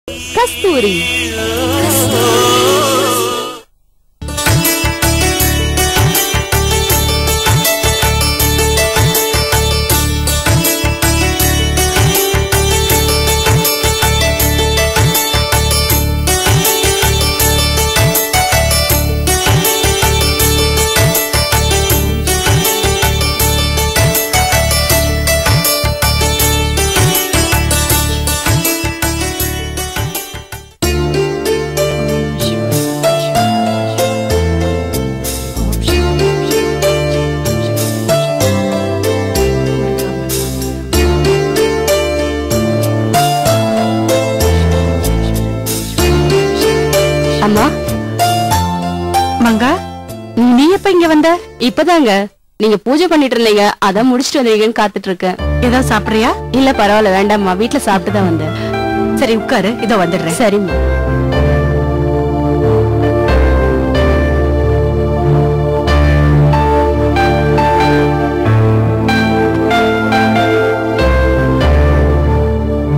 கஸ்தூரி. அம்மா, மங்கா, நீ எப்ப இங்க வந்த? இப்பதாங்க. நீங்க பூஜை பண்ணிட்டு இருந்தீங்க, அதான் முடிச்சிட்டு வந்தீங்கன்னு காத்துட்டு இருக்கேன். ஏதாவது சாப்பிடுறியா? இல்ல பரவாயில்ல, வேண்டாம்மா, வீட்டுல சாப்பிட்டு தான் வந்தேன். சரி உட்காரு, இதோ வந்துடுறேன். சரிம்மா.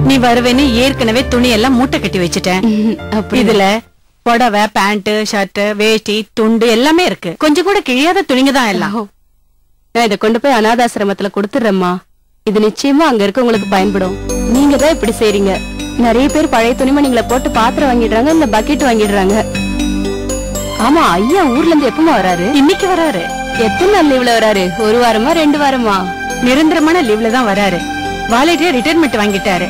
நீ வருவேன்னு ஏற்கனவே துணி எல்லாம் மூட்டை கட்டி வச்சுட்டேன். இதுல புடவை, பேண்ட், ஷர்ட், வேஷ்டி, துண்டு எல்லாமே இருக்கு. கொஞ்சம் கூட கிழியாத துணிங்க தான் எல்லாம். நான் இதை கொண்டு போய் அனாதாசிரமத்துல கொடுத்துடுறேம்மா. இது நிச்சயமா அங்க இருக்க உங்களுக்கு பயன்படும். நீங்க தான் இப்படி செய்றீங்க. நிறைய பேர் பழைய துணிமணிகளை போட்டு பாத்திரம் வாங்கிடுறாங்க, இல்ல பக்கெட் வாங்கிடுறாங்க. ஆமா, ஐயா ஊர்ல இருந்து எப்பமா வராரு? இன்னைக்கு வராரு. எத்தனை நாள் லீவ்ல வராரு? ஒரு வாரமா 2 வாரமா? நிரந்தரமான லீவ்ல தான் வராரு. வாலண்டியர் ரிட்டையர்மெண்ட் வாங்கிட்டாரு.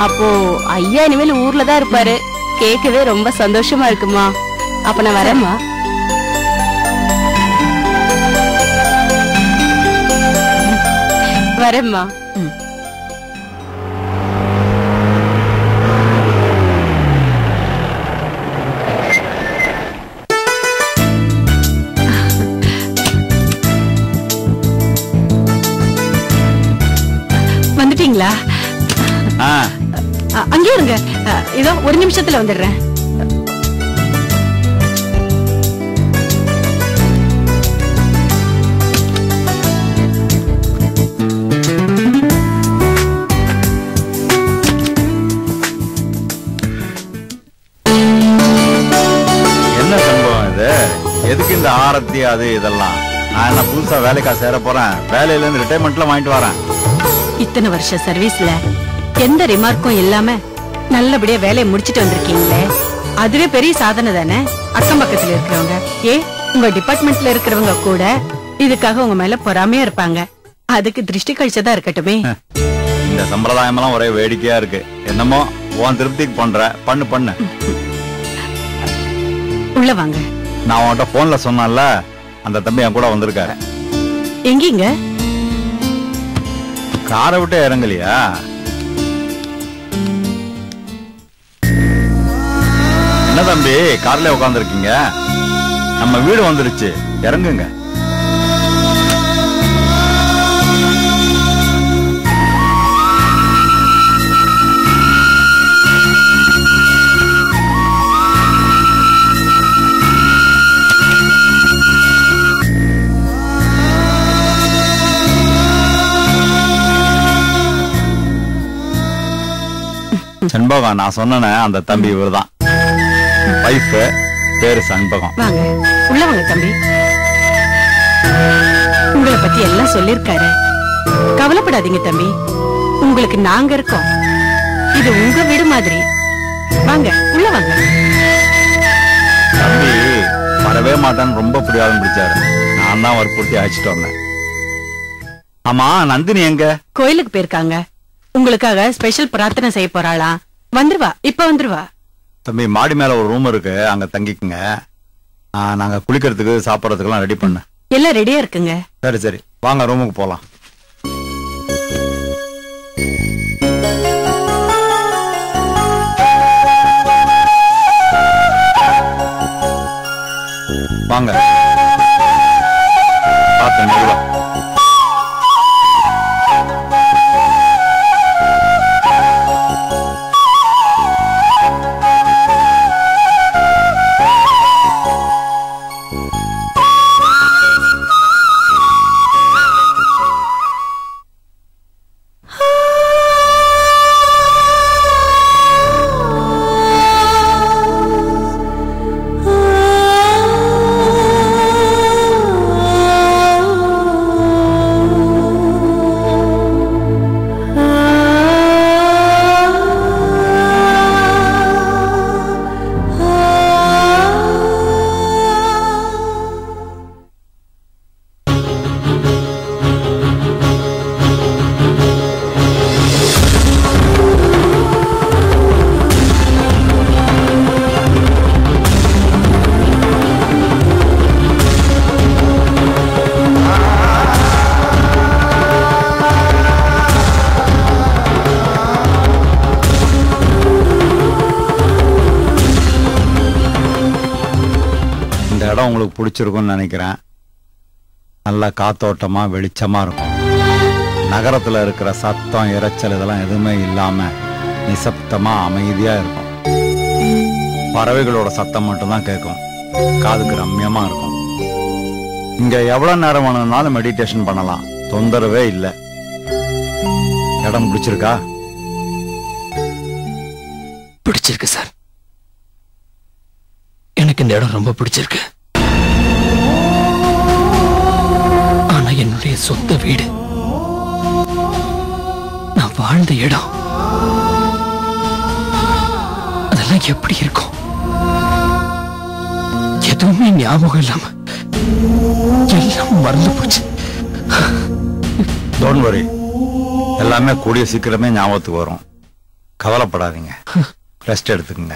அப்போ ஐயா இனிமேல் ஊர்ல தான் இருப்பாரு. கேட்கவே ரொம்ப சந்தோஷமா இருக்குமா. அப்ப நான் வரேம்மா. வரேம்மா. வந்துட்டீங்களா? அங்கே இருங்க, இதோ ஒரு நிமிஷத்துல வந்துடுறேன். என்ன சம்பவம் இது? எதுக்கு இந்த ஆரத்தி அது இதெல்லாம்? நான் என்ன புதுசா வேலைக்கா சேர போறேன்? வேலையில இருந்து ரிட்டையர்மெண்ட்ல வாங்கிட்டு வரேன். இத்தனை வருஷ சர்வீஸ்ல எந்த ரிமார்க்கும் இல்லாம நல்லபடியா வேலையை முடிச்சிட்டு வந்திருக்கீங்களே, அதுவே பெரிய சாதனை தானே. அக்கம் பக்கத்துல இருக்கிறவங்க, உங்க டிபார்ட்மெண்ட்ல இருக்கிறவங்க கூட இதுக்காக உங்க மேல பொறாமையா இருப்பாங்க. அதுக்கு திருஷ்டி கழிச்சதா இருக்கட்டுமே. இந்த சம்பிரதாயம் எல்லாம் ஒரே வேடிக்கையா இருக்கு. என்னமோ உன் திருப்திக்கு பண்ற, பண்ணு பண்ணு. உள்ள வாங்க. நான் உன்கிட்ட போன்ல சொன்னேன்ல, அந்த தம்பி என் கூட வந்திருக்காரு. எங்கீங்க? காரை விட்டு இறங்கலையா? என்ன தம்பி கார்ல உட்கார்ந்துருக்கீங்க? நம்ம வீடு வந்துருச்சு, இறங்குங்க. சண்பகம், நான் சொன்ன அந்த தம்பி இவர்தான். வைஃப் பேரு சண்பகம். வாங்க, உள்ள வாங்க தம்பி. உங்களை பத்தி எல்லாம் சொல்லிருக்காரு. கவலைப்படாதீங்க தம்பி, உங்களுக்கு நாங்க இருக்கோம். இது உங்க வீடு மாதிரி. வாங்க, உள்ள வாங்க. தம்பி வரவே மாட்டான்னு ரொம்ப பிடிவாதம் பிடிச்சாரு. நான் தான் வற்புறுத்தி அழைச்சிட்டு வந்தேன். ஆமா, நந்தினி எங்க? கோயிலுக்கு போயிருக்காங்க. உங்களுக்காக ஸ்பெஷல் பிரார்த்தனை செய்ய போறாளா. வந்துருவா, இப்ப வந்துருவா. தம்பி மாடி மேல ஒரு ரூம் இருக்கு, அங்க தங்கிக்குங்க. நாங்க குளிக்கிறதுக்கு சாப்பிடறதுக்கு எல்லாம் ரெடி பண்ண. எல்லாம் ரெடியா இருக்குங்க. சரி சரி, வாங்க ரூமுக்கு போலாம். வாங்க, பார்த்து மெதுவா. உங்களுக்கு பிடிச்சிருக்கும்னு நினைக்கிறேன். நல்லா காத்தோட்டமா வெளிச்சமா இருக்கும். நகரத்துல இருக்கிற சத்தம் இரைச்சல் இதெல்லாம் எதுவுமே இல்லாம நிசப்தமா அமைதியா இருக்கும். பறவைகளோட சத்தம் மட்டும்தான் கேட்கும். காதுக்கு ரம்யமா இருக்கும். இங்க எவ்வளவு நேரம் வேணும்னாலும் மெடிடேஷன் பண்ணலாம். தொந்தரவே இல்லை. இடம் பிடிச்சிருக்கா? பிடிச்சிருக்கு சார். எனக்கு இந்த இடம் ரொம்ப பிடிச்சிருக்கு. ஆனா என்னுடைய சொந்த வீடு, நான் வாழ்ந்த இடம், அதெல்லாம் எப்படி இருக்கும்? எதுவுமே ஞாபகம் இல்லாம எல்லாம் மறந்து போச்சு. டோன்ட் வரி, எல்லாமே கூடிய சீக்கிரமே ஞாபகத்துக்கு வரும். கவலைப்படாதீங்க. ரெஸ்ட் எடுத்துக்கங்க.